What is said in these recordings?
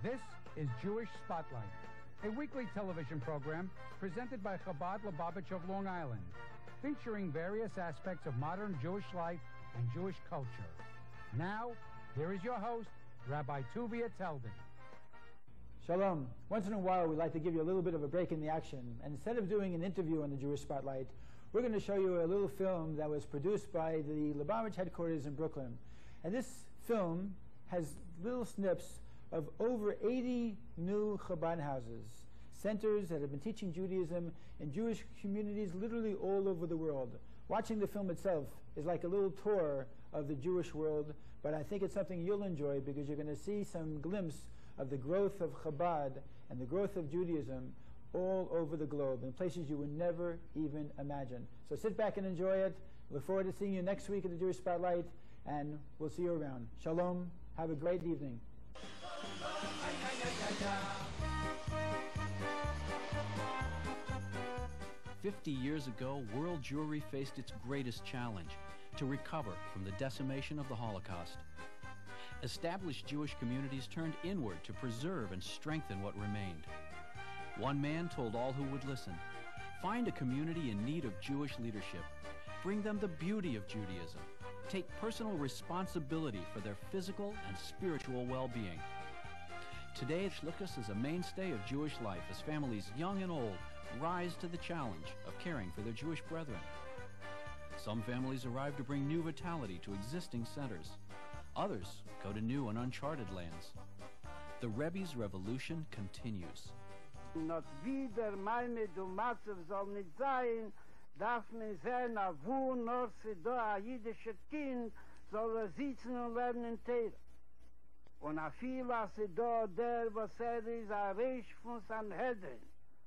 This is Jewish Spotlight, a weekly television program presented by Chabad Lubavitch of Long Island, featuring various aspects of modern Jewish life and Jewish culture. Now, here is your host, Rabbi Tuvia Teldin. Shalom. Once in a while, we like to give you a little bit of a break in the action. And instead of doing an interview on the Jewish Spotlight, we're going to show you a little film that was produced by the Lubavitch headquarters in Brooklyn. And this film has little snips of over 80 new Chabad houses, centers that have been teaching Judaism in Jewish communities literally all over the world. Watching the film itself is like a little tour of the Jewish world, but I think it's something you'll enjoy because you're going to see some glimpse of the growth of Chabad and the growth of Judaism all over the globe in places you would never even imagine. So sit back and enjoy it. Look forward to seeing you next week at the Jewish Spotlight, and we'll see you around. Shalom. Have a great evening. 50 years ago, world Jewry faced its greatest challenge, to recover from the decimation of the Holocaust. Established Jewish communities turned inward to preserve and strengthen what remained. One man told all who would listen, find a community in need of Jewish leadership. Bring them the beauty of Judaism. Take personal responsibility for their physical and spiritual well-being. Today, Shlichus is a mainstay of Jewish life as families young and old rise to the challenge of caring for their Jewish brethren. Some families arrive to bring new vitality to existing centers. Others go to new and uncharted lands. The Rebbe's revolution continues. Not wieder meine du Matzev soll nicht sein, darf man sehen, wo nur sie da ein jüdisches Kind soll sitzen und lernen Teire. Und a viel, was sie da der, was ist, a Reich von Sanhedrin,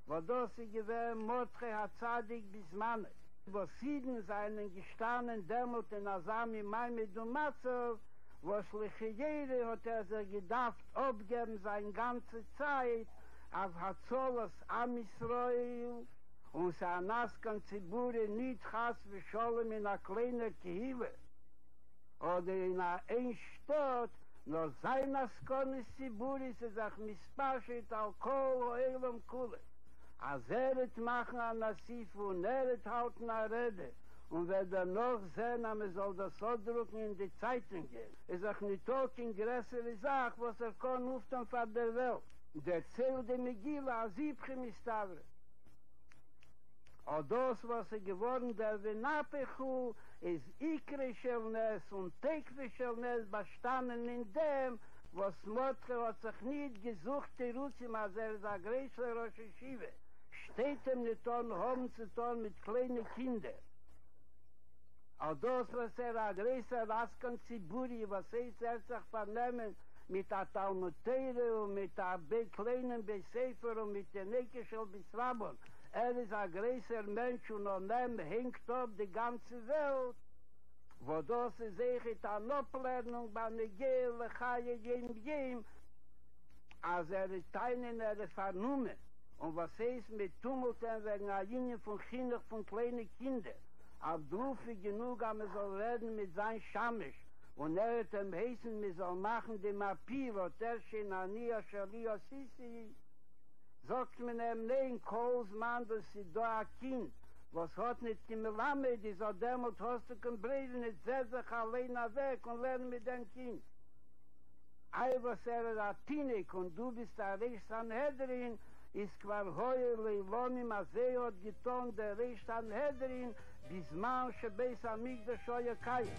wo das sie gewähren, Mordche Hatzadik bis Manne. Wo Sieden seinen gestanden, dämmelt in Asami, meine du Matzev, wo Schlichijere hat sich gedacht, abgeben seine ganze Zeit, auf Hatzolas Am Yisrael, und sein Naskan Ziburi nicht Chas V'Sholem in einer kleinen Kehille oder in einer Stadt, nur sein Naskan Ziburi se sich mispaschet al Kol o Elam Kule. Als het machen an Nasif und het halten a Rede und wird noch sehen, aber soll das so drucken in die Zeitung gehen. Es ist auch nicht auch in größere Sache, was kann auftan von der Welt. Der zählt die Megillah als Ibchim ist aber. Und das, was geworden, der Venapechu, ist Ikre Shelnes und Tekve Shelnes bestanden in dem, was Mordche hat sich nicht gesucht, die Ruzim, als ist ein größer Rosh Hashiva. Steht ihm nicht an, haben zu tun mit kleinen Kindern. Und das, was ein größer Raskan Ziburi, was sich vernehmen, mit der Talmud-Teire und mit der kleinen Besefer und mit der Nekeschel bis Rabbon. Ist ein größer Mensch und an dem hängt ab die ganze Welt. Wo das ist echt eine Ablernung bei Negel, Lechaye, Jem, als ist einen vernommen. Und was ist mit Tumulten wegen einer Linie von Kindern, von kleinen Kindern. Auf Drufe genug, aber soll werden mit seinem Schamisch. Und hat ihm heißen, wir sollen machen die Mappi, wo der schien an Nia Shalia Sisi. Sagt man ihm, nein, Kohlsmann, das ist da ein Kind. Was hat nicht die Melamed, die so dämmelt, hast du kein Breden, nicht setz sich allein weg und lernen mit dem Kind. Ei, was ein Tinik und du bist ein Rechtsanhedrin, ist quar heuer Leilonim, als hat getan, der Rechtsanhedrin, bis man Shebeis Amigdash Shoya Kayim.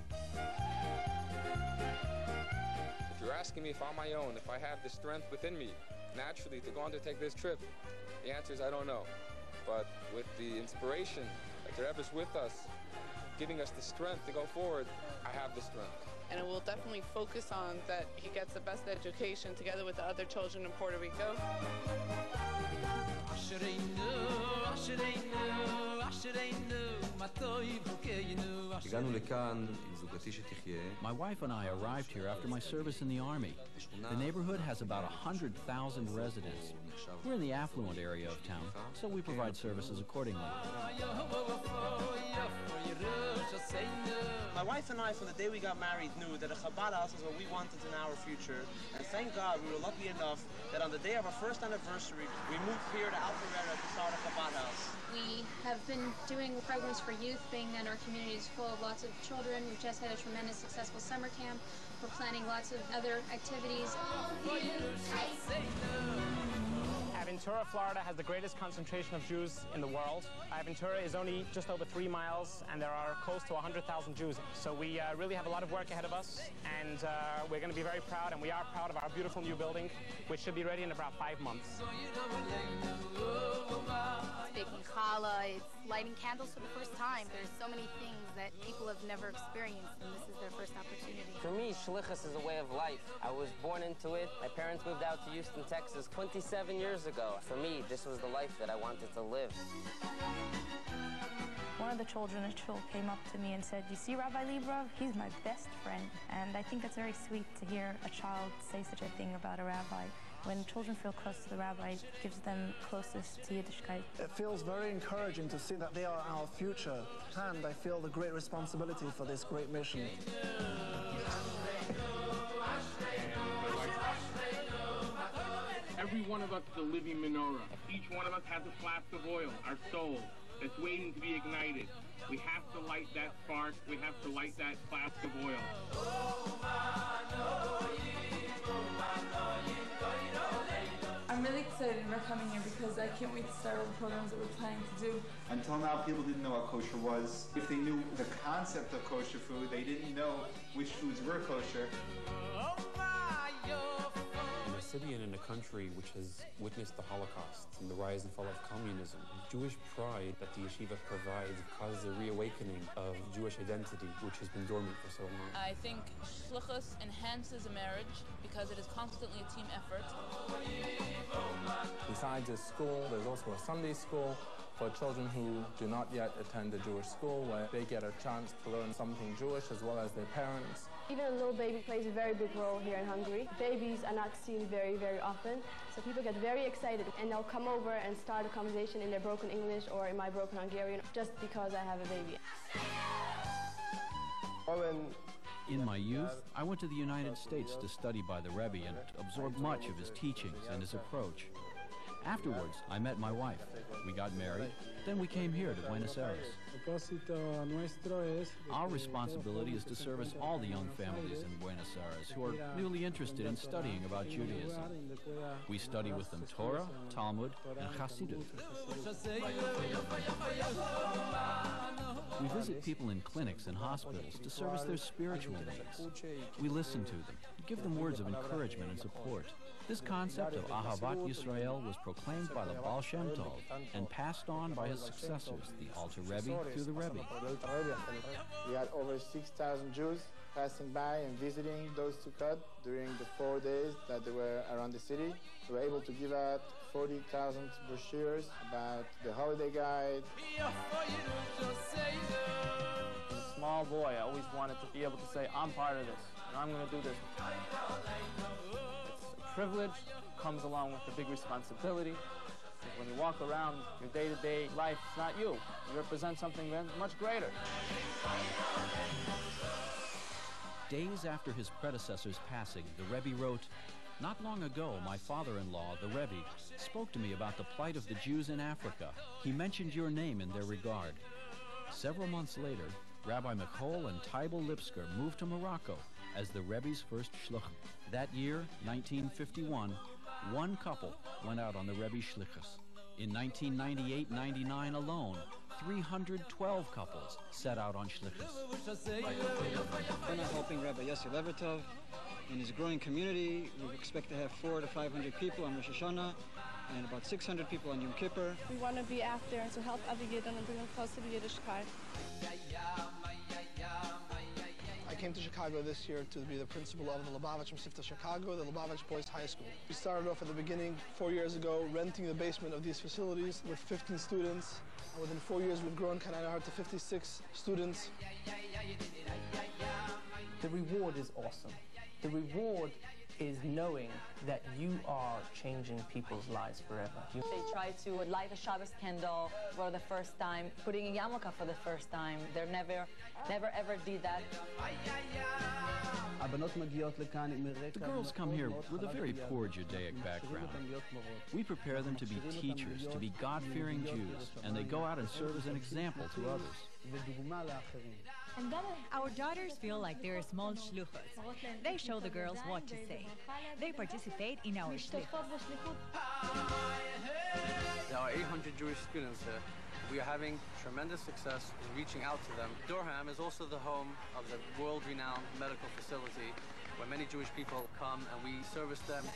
If you're asking me if on my own, if I have the strength within me, naturally, to go on to take this trip, the answer is I don't know. But with the inspiration that the Rebbe is with us, giving us the strength to go forward, I have the strength. And it will definitely focus on that he gets the best education together with the other children in Puerto Rico. הגענו לכאן עם זוגתי שתחיה. My wife and I arrived here after my service in the Army. The neighborhood has about 100,000 residents. We're in the affluent area of town, so we provide services accordingly. My wife and I, from the day we got married, knew that a Chabad house is what we wanted in our future. And thank God we were lucky enough that on the day of our first anniversary, we moved here to Alpharetta to start a Chabad house. We have been doing programs for youth, being that our community is full of lots of children. We've just had a tremendous successful summer camp. We're planning lots of other activities. Aventura, Florida has the greatest concentration of Jews in the world. Aventura is only just over 3 miles, and there are close to 100,000 Jews. So we really have a lot of work ahead of us, and we're going to be very proud, and we are proud of our beautiful new building, which should be ready in about 5 months. Baking challah, it's lighting candles for the first time. There's so many things that people have never experienced, and this is their first opportunity. For me, shlichus is a way of life. I was born into it. My parents moved out to Houston, Texas 27 years ago. For me, this was the life that I wanted to live. One of the children in shul came up to me and said, "You see Rabbi Liebrov? He's my best friend." And I think it's very sweet to hear a child say such a thing about a rabbi. When children feel close to the rabbi, it gives them closest to Yiddishkeit. It feels very encouraging to see that they are our future, and I feel the great responsibility for this great mission. Every one of us is a living menorah. Each one of us has a flask of oil, our soul, that's waiting to be ignited. We have to light that spark. We have to light that flask of oil. I'm really excited about coming here because I can't wait to start all the programs that we're planning to do. Until now, people didn't know what kosher was. If they knew the concept of kosher food, they didn't know which foods were kosher. In a city and in a country which has witnessed the Holocaust and the rise and fall of communism, Jewish pride that the yeshiva provides causes a reawakening of Jewish identity, which has been dormant for so long. I think shlichus enhances a marriage because it is constantly a team effort. Besides a school, there's also a Sunday school for children who do not yet attend a Jewish school, where they get a chance to learn something Jewish as well as their parents. Even a little baby plays a very big role here in Hungary. Babies are not seen very, very often, so people get very excited and they'll come over and start a conversation in their broken English or in my broken Hungarian just because I have a baby. In my youth, I went to the United States to study by the Rebbe and absorbed much of his teachings and his approach. Afterwards, I met my wife. We got married, then we came here to Buenos Aires. Our responsibility is to service all the young families in Buenos Aires who are newly interested in studying about Judaism. We study with them Torah, Talmud, and Chassidut. We visit people in clinics and hospitals to service their spiritual needs. We listen to them, give them words of encouragement and support. This concept of Ahavat Yisrael was proclaimed by the Baal Shem Tov and passed on by his successors, the Alter Rebbe through the Rebbe. We had over 6,000 Jews passing by and visiting those Sukkot during the 4 days that they were around the city. We were able to give out 40,000 brochures about the holiday guide. As a small boy, I always wanted to be able to say, I'm part of this, and I'm going to do this. Privilege comes along with the big responsibility. When you walk around your day-to-day life, it's not you. You represent something much greater. Days after his predecessor's passing, the Rebbe wrote, "Not long ago, my father-in-law, the Rebbe, spoke to me about the plight of the Jews in Africa. He mentioned your name in their regard." Several months later, Rabbi Michal and Tybal Lipsker moved to Morocco as the Rebbe's first shluchim. That year, 1951, one couple went out on the Rebbe shlichus. In 1998-99 alone, 312 couples set out on shlichus. We're now helping Rabbi Yossi Levertov. In his growing community, we expect to have 400 to 500 people on Rosh Hashanah and about 600 people on Yom Kippur. We want to be out there and to help other Yidden and bring them closer to Yiddishkeit. I came to Chicago this year to be the principal of the Lubavitch Masifta Chicago, the Lubavitch Boys High School. We started off at the beginning 4 years ago, renting the basement of these facilities with 15 students. Within 4 years, we've grown Kanai to 56 students. The reward is awesome. The reward is knowing that you are changing people's lives forever. They try to light a Shabbos candle for the first time, putting a yarmulke for the first time. They never ever did that. The girls come here with a very poor Judaic background. We prepare them to be teachers, to be God-fearing Jews, and they go out and serve as an example to others. And then our daughters feel like they're small shluchos. They show the girls what to say. They participate in our shlichus. There are 800 Jewish students here. We are having tremendous success in reaching out to them. Durham is also the home of the world-renowned medical facility where many Jewish people come and we service them.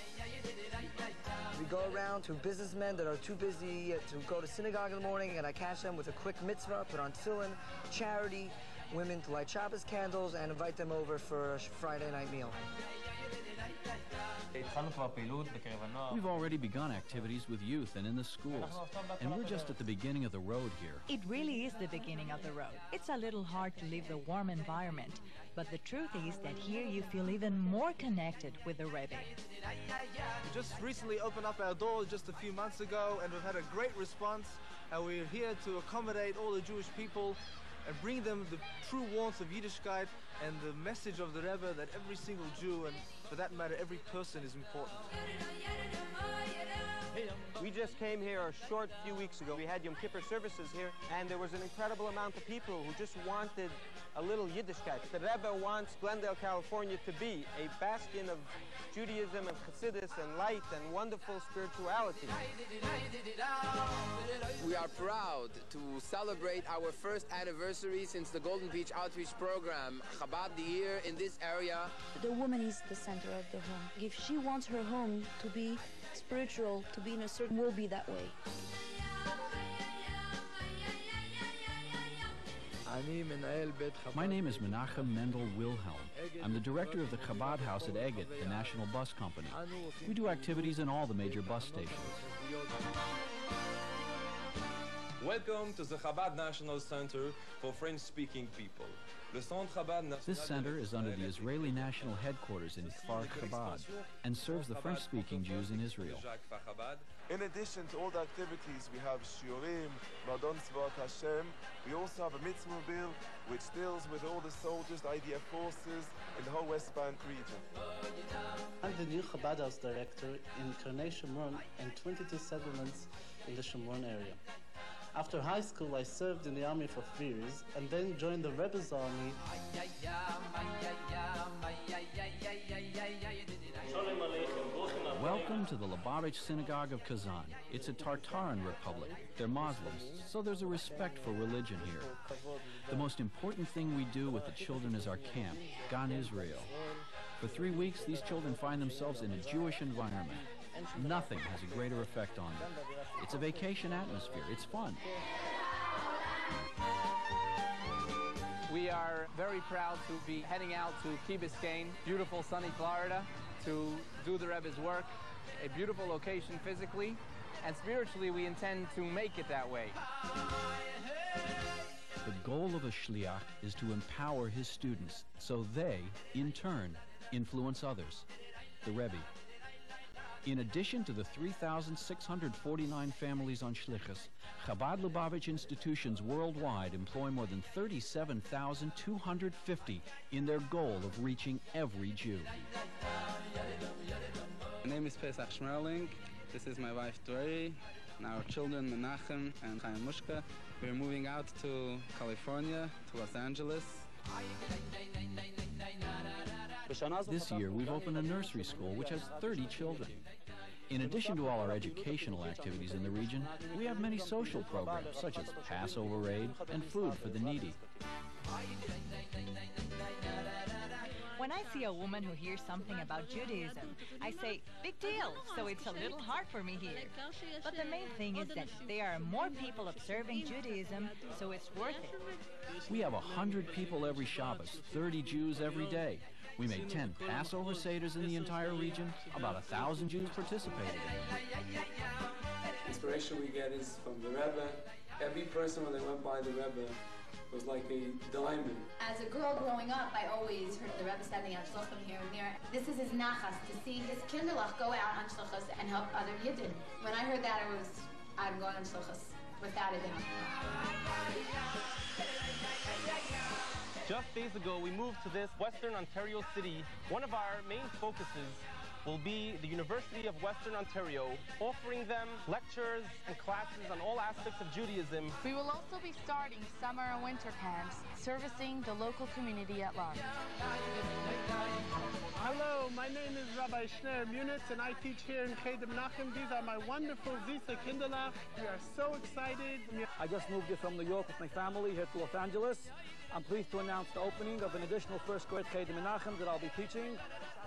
We go around to businessmen that are too busy to go to synagogue in the morning, and I catch them with a quick mitzvah, put on tefillin, charity, women to light Shabbos candles, and invite them over for a Friday night meal. We've already begun activities with youth and in the schools, and we're just at the beginning of the road here. It really is the beginning of the road. It's a little hard to leave the warm environment, but the truth is that here you feel even more connected with the Rebbe. We just recently opened up our doors just a few months ago, and we've had a great response, and we're here to accommodate all the Jewish people and bring them the true warmth of Yiddishkeit and the message of the Rebbe that every single Jew, and for that matter, every person is important. We just came here a short few weeks ago. We had Yom Kippur services here, and there was an incredible amount of people who just wanted a little Yiddishkeit. The Rebbe wants Glendale, California to be a bastion of Judaism and Chassidus and light and wonderful spirituality. We are proud to celebrate our first anniversary since the Golden Beach Outreach Program, Chabad the Year in this area. The woman is the center of the home. If she wants her home to be spiritual, to be in a certain, will be that way. My name is Menachem Mendel Wilhelm. I'm the director of the Chabad House at Egged, the national bus company. We do activities in all the major bus stations. Welcome to the Chabad National Center for French-speaking people. This center is under the Israeli National Headquarters in Kfar Chabad and serves the French-speaking Jews in Israel. In addition to all the activities, we have shiurim, Madon Tzvot Hashem. We also have a mitzvah which deals with all the soldiers, the IDF forces in the whole West Bank region. I'm the new Chabad House director in Karnei Shomron and 22 settlements in the Shomron area. After high school, I served in the army for 3 years and then joined the Rebbe's army. Welcome to the Lubavitch Synagogue of Kazan. It's a Tartarian republic. They're Muslims, so there's a respect for religion here. The most important thing we do with the children is our camp, Gan Israel. For 3 weeks, these children find themselves in a Jewish environment. Nothing has a greater effect on them. It's a vacation atmosphere. It's fun. We are very proud to be heading out to Key Biscayne, beautiful sunny Florida, to do the Rebbe's work. A beautiful location physically, and spiritually we intend to make it that way. The goal of a shliach is to empower his students so they, in turn, influence others. The Rebbe. In addition to the 3,649 families on Shlichus, Chabad Lubavitch institutions worldwide employ more than 37,250 in their goal of reaching every Jew. My name is Pesach Schmerling. This is my wife Dori, and our children Menachem and Chaim Mushka. We're moving out to California, to Los Angeles. This year, we've opened a nursery school which has 30 children. In addition to all our educational activities in the region, we have many social programs such as Passover Aid and food for the needy. When I see a woman who hears something about Judaism, I say, big deal, so it's a little hard for me here. But the main thing is that there are more people observing Judaism, so it's worth it. We have 100 people every Shabbos, 30 Jews every day. We made 10 Passover Seders in the entire region. About 1,000 Jews participated. Inspiration we get is from the Rebbe, Every person when they went by the Rebbe was like a diamond. As a girl growing up, I always heard the Rebbe sending out shluchim here and there. This is his nachas, to see his kinderlach go out on shluchas and help other yidden. When I heard that, I'm going on shluchas, without a doubt. Just days ago, we moved to this Western Ontario city. One of our main focuses will be the University of Western Ontario, offering them lectures and classes on all aspects of Judaism. We will also be starting summer and winter camps, servicing the local community at large. Hello, my name is Rabbi Shner Munitz, and I teach here in Cheder Menachem. These are my wonderful Zisa Kinderlach. We are so excited. I just moved here from New York with my family here to Los Angeles. I'm pleased to announce the opening of an additional first grade Cheder Menachem that I'll be teaching.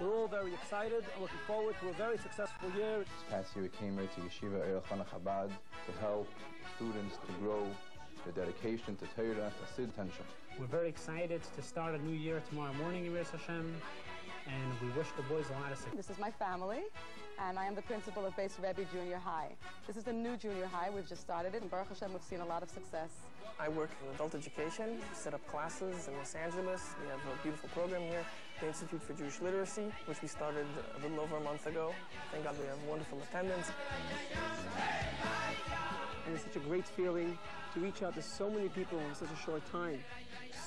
We're all very excited and looking forward to a very successful year. This past year we came here to Yeshiva Erech Hana Chabad to help students to grow their dedication to Torah, Chassid, attention. We're very excited to start a new year tomorrow morning, Yiras Hashem, and we wish the boys a lot of success. This is my family, and I am the principal of Beis Rebbe Junior High. This is the new junior high. We've just started it, and Baruch Hashem, we've seen a lot of success. I work in adult education, set up classes in Los Angeles. We have a beautiful program here, the Institute for Jewish Literacy, which we started a little over a month ago. Thank God we have wonderful attendance. And it's such a great feeling to reach out to so many people in such a short time.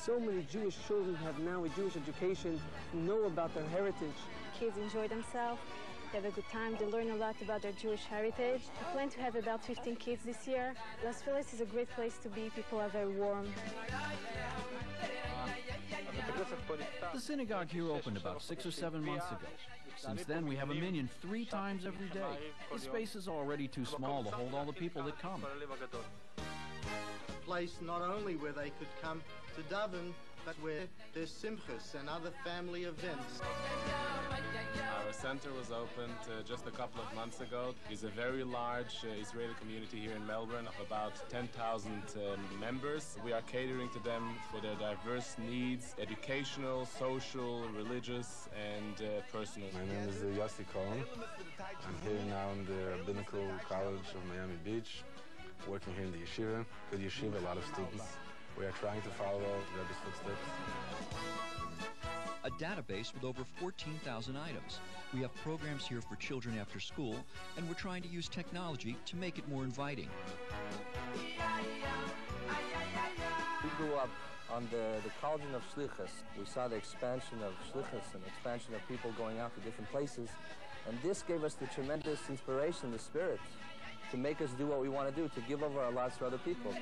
So many Jewish children have now a Jewish education, know about their heritage. Kids enjoy themselves. They have a good time. They learn a lot about their Jewish heritage. We plan to have about 15 kids this year. Las Feliz is a great place to be. People are very warm. The synagogue here opened about 6 or 7 months ago. Since then, we have a minyan 3 times every day. The space is already too small to hold all the people that come. A place not only where they could come to daven, but where there's simchas and other family events. Our center was opened just a couple of months ago. It's a very large Israeli community here in Melbourne of about 10,000 members. We are catering to them for their diverse needs, educational, social, religious, and personal. My name is Yossi Cohen. I'm here now in the Rabbinical College of Miami Beach, working here in the yeshiva. Good yeshiva, a lot of students. We are trying to follow Rebbe's footsteps. A database with over 14,000 items. We have programs here for children after school, and we're trying to use technology to make it more inviting. We grew up on the cauldron of shlichus. We saw the expansion of shlichus and expansion of people going out to different places, and this gave us the tremendous inspiration, the spirit, to make us do what we want to do, to give over our lives for other people.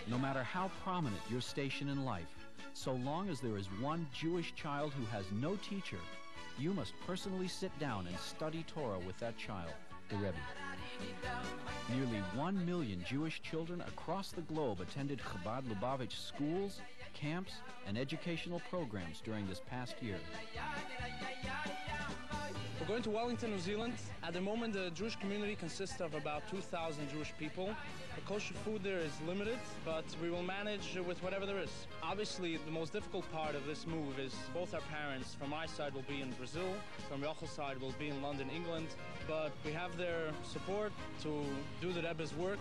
No matter how prominent your station in life, so long as there is one Jewish child who has no teacher, you must personally sit down and study Torah with that child, the Rebbe. Nearly 1 million Jewish children across the globe attended Chabad Lubavitch schools, camps, and educational programs during this past year. We're going to Wellington, New Zealand. At the moment, the Jewish community consists of about 2,000 Jewish people. The kosher food there is limited, but we will manage with whatever there is. Obviously, the most difficult part of this move is both our parents from my side will be in Brazil, from Rachel's side will be in London, England, but we have their support to do the Rebbe's work.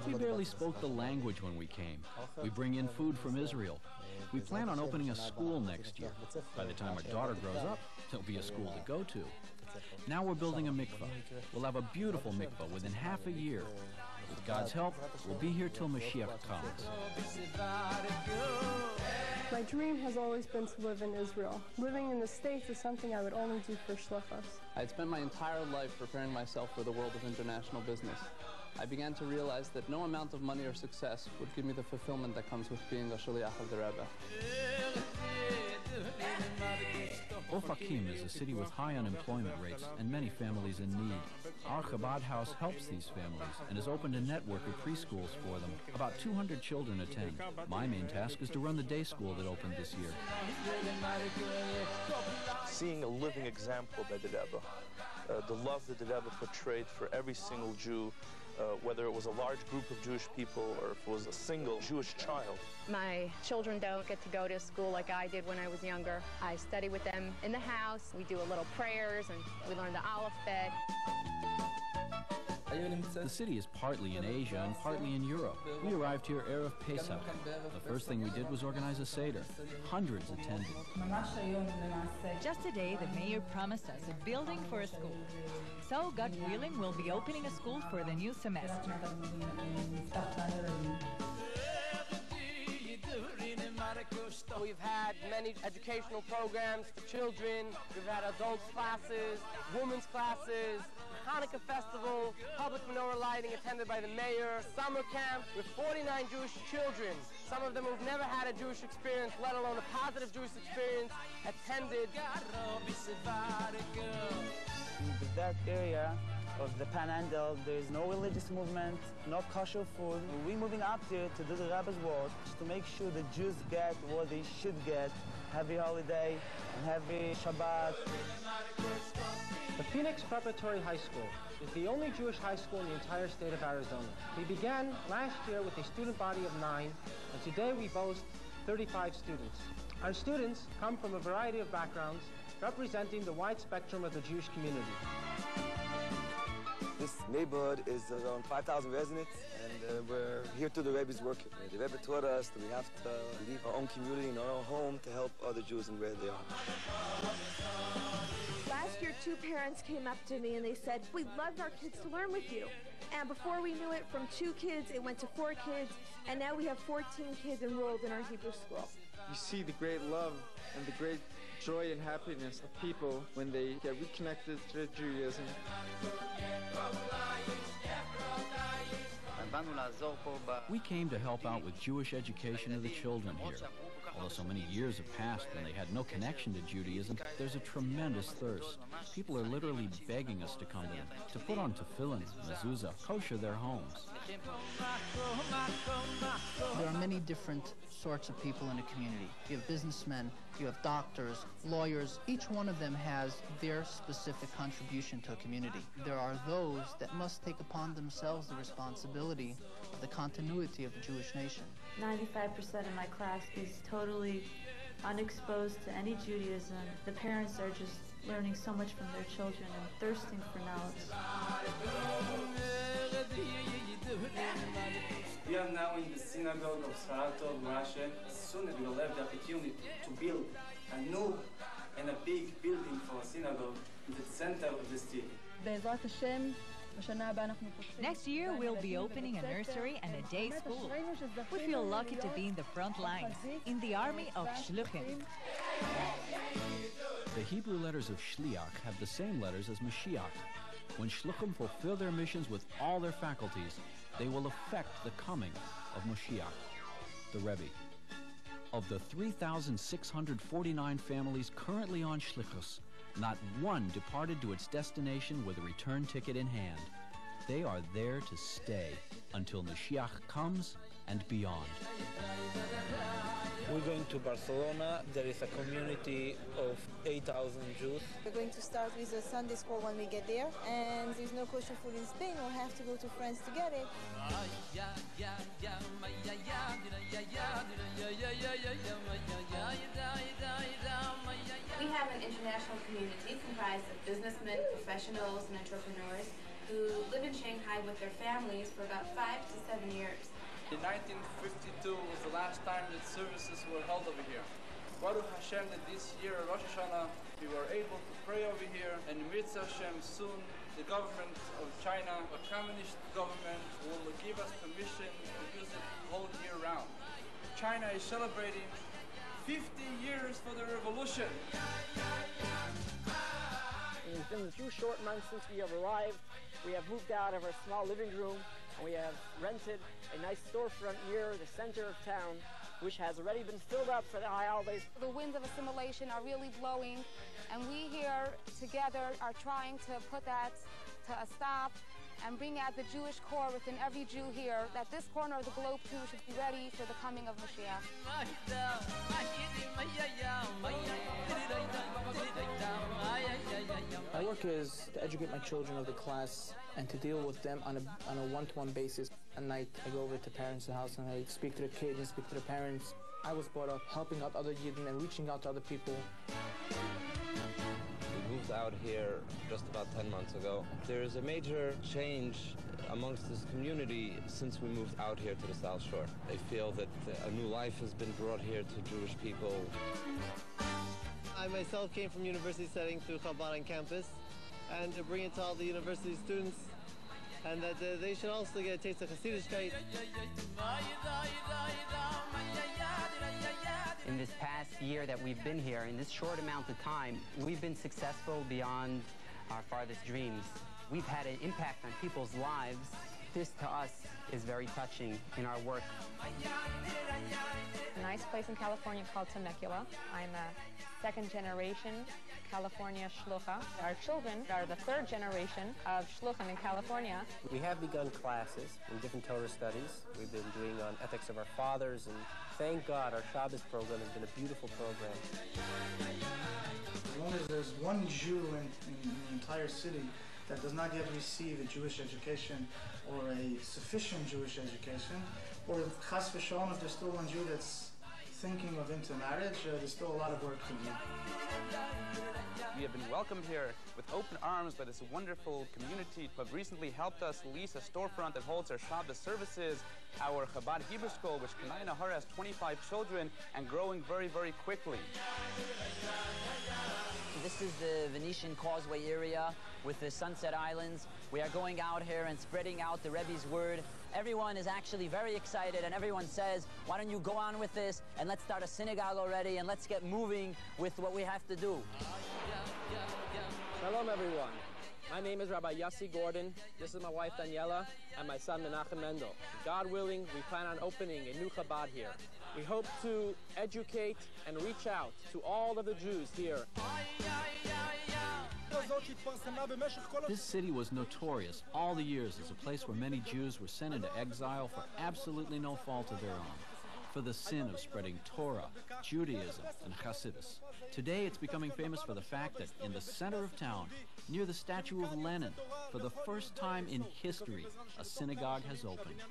We barely spoke the language when we came. We bring in food from Israel. We plan on opening a school next year. By the time our daughter grows up, there'll be a school to go to. Now we're building a mikvah. We'll have a beautiful mikvah within half a year. With God's help, we'll be here till Mashiach comes. My dream has always been to live in Israel. Living in the States is something I would only do for shlichus. I had spent my entire life preparing myself for the world of international business. I began to realize that no amount of money or success would give me the fulfillment that comes with being a shaliach of the Rebbe. Ofakim is a city with high unemployment rates and many families in need. Our Chabad house helps these families and has opened a network of preschools for them. About 200 children attend. My main task is to run the day school that opened this year. Seeing a living example by the Rebbe, the love that the Rebbe portrayed for every single Jew, whether it was a large group of Jewish people or if it was a single Jewish child. My children don't get to go to school like I did when I was younger. I study with them in the house. We do a little prayers and we learn the alphabet. The city is partly in Asia and partly in Europe. We arrived here Erev Pesach. The first thing we did was organize a Seder. Hundreds attended. Just today, the mayor promised us a building for a school. So, God willing, we'll be opening a school for the new semester. We've had many educational programs for children. We've had adults classes, women's classes, Hanukkah festival, public menorah lighting attended by the mayor, summer camp with 49 Jewish children. Some of them who've never had a Jewish experience, let alone a positive Jewish experience, attended. In that area of the Panhandle, there is no religious movement, no kosher food. We're moving up there to do the Rabbi's work to make sure the Jews get what they should get. Happy holiday and happy Shabbat. The Phoenix Preparatory High School is the only Jewish high school in the entire state of Arizona. We began last year with a student body of 9, and today we boast 35 students. Our students come from a variety of backgrounds, representing the wide spectrum of the Jewish community. This neighborhood is around 5,000 residents, and we're here to the Rebbe's work. The Rebbe taught us that we have to leave our own community and our own home to help other Jews and where they are. Last year, 2 parents came up to me and they said, "We'd love our kids to learn with you." And before we knew it, from 2 kids, it went to 4 kids, and now we have 14 kids enrolled in our Hebrew school. You see the great love and the great joy and happiness of people when they get reconnected to their Judaism. We came to help out with Jewish education of the children here. Although so many years have passed and they had no connection to Judaism, there's a tremendous thirst. People are literally begging us to come to them, to put on tefillin, mezuzah, kosher their homes. There are many different sorts of people in a community. You have businessmen, you have doctors, lawyers. Each one of them has their specific contribution to a community. There are those that must take upon themselves the responsibility of the continuity of the Jewish nation. 95% of my class is totally unexposed to any Judaism. The parents are just learning so much from their children and thirsting for knowledge. We are now in the synagogue of Saratov, Russia. Soon we will have the opportunity to build a new and a big building for a synagogue in the center of the city. Next year, we'll be opening a nursery and a day school. We feel lucky to be in the front lines, in the army of Shluchim. The Hebrew letters of Shliach have the same letters as Mashiach. When Shluchim fulfill their missions with all their faculties, they will affect the coming of Mashiach, the Rebbe. Of the 3,649 families currently on Shlichus, not one departed to its destination with a return ticket in hand. They are there to stay until Mashiach comes and beyond. We're going to Barcelona. There is a community of 8,000 Jews. We're going to start with a Sunday school when we get there, and there's no kosher food in Spain. We'll have to go to France to get it. We have an international community comprised of businessmen, professionals, and entrepreneurs who live in Shanghai with their families for about 5 to 7 years. In 1952 was the last time that services were held over here. Baruch Hashem that this year, Rosh Hashanah, we were able to pray over here, and Mitzvah Hashem, soon the government of China, a communist government, will give us permission to use it whole year round. China is celebrating 50 years for the revolution. It's been a few short months since we have arrived. We have moved out of our small living room, and we have rented a nice storefront near the center of town, which has already been filled up for the high holidays. The winds of assimilation are really blowing, and we here together are trying to put that to a stop and bring out the Jewish core within every Jew here, that this corner of the globe too should be ready for the coming of Mashiach. My work is to educate my children of the class and to deal with them on a one-to-one basis. At night, I go over to parents' house and I speak to the kids and speak to the parents. I was brought up helping out other Yidden and reaching out to other people. We moved out here just about 10 months ago. There is a major change amongst this community since we moved out here to the South Shore. They feel that a new life has been brought here to Jewish people. I myself came from university studying through Chabad on campus, and to bring it to all the university students, and that they should also get a taste of Hasidishkeit. In this past year that we've been here, in this short amount of time, we've been successful beyond our farthest dreams. We've had an impact on people's lives. This, to us, is very touching in our work. A nice place in California called Temecula. I'm a second-generation California shlucha. Our children are the third generation of shluchim in California. We have begun classes in different Torah studies. We've been doing on ethics of our fathers, and thank God our Shabbos program has been a beautiful program. As long as there's one Jew in the entire city that does not yet receive a Jewish education or a sufficient Jewish education, or chas v'shalom, if there's still one Jew that's thinking of intermarriage, there's still a lot of work to do. We have been welcomed here with open arms by this wonderful community who have recently helped us lease a storefront that holds our Shabbos services, our Chabad Hebrew School, which Kanai Nahara has 25 children and growing very, very quickly. This is the Venetian Causeway area with the Sunset Islands. We are going out here and spreading out the Rebbe's word. Everyone is actually very excited, and everyone says, why don't you go on with this and let's start a synagogue already and let's get moving with what we have to do. Shalom, everyone. My name is Rabbi Yossi Gordon. This is my wife Daniela and my son Menachem Mendel. God willing, we plan on opening a new Chabad here. We hope to educate and reach out to all of the Jews here. This city was notorious all the years as a place where many Jews were sent into exile for absolutely no fault of their own, for the sin of spreading Torah, Judaism, and Hasidus. Today it's becoming famous for the fact that in the center of town, near the statue of Lenin, for the first time in history, a synagogue has opened.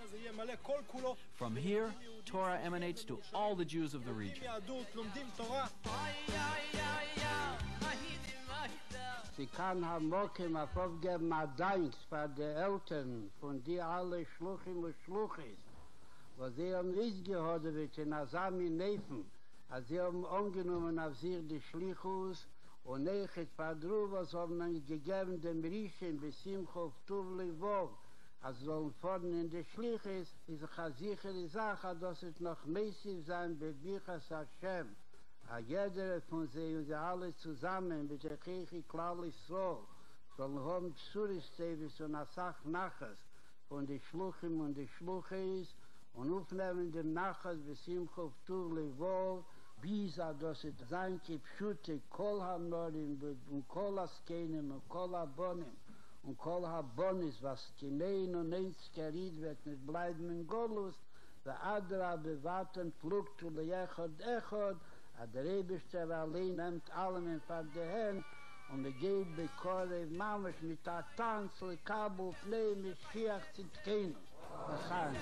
From here, Torah emanates to all the Jews of the region. Sie kann haben Mokim aufgeben a Dank für die Eltern von die alle Schluchim und Schluchis, wo sie haben ausgehoben wird in Asami Neffen, als sie haben angenommen auf sich die Schlichus und nechet Padru, was haben ihnen gegeben dem Rischen bis Simchof Tuvli Vov, als sollen vorne in die Schlichis, ist eine sichere Sache, dass es noch mäßig sein bei Bichas Hashem. Jeder von sie und sie alle zusammen mit der Kirche klar so sollen haben Psuristevis und Asach Nachas von den Schluchim und den Schluchis und aufnehmen den Nachas bis Simchof Tuvli Vov, bis dass es sein Kipschute Kol HaNorim und Kol HaSkenim und Kol HaBonim und Kol HaBonis, was Kinein und Einzkerid wird nicht bleiben in Golus, der Adra bewaten Flug zu Lechod Echod, der Rebischter allein nimmt allem in der Hand und geht bei Korev Mamesh mit der Tanz, Kabel, Pnei, mit Schiach, Zitkenu. Das heißt.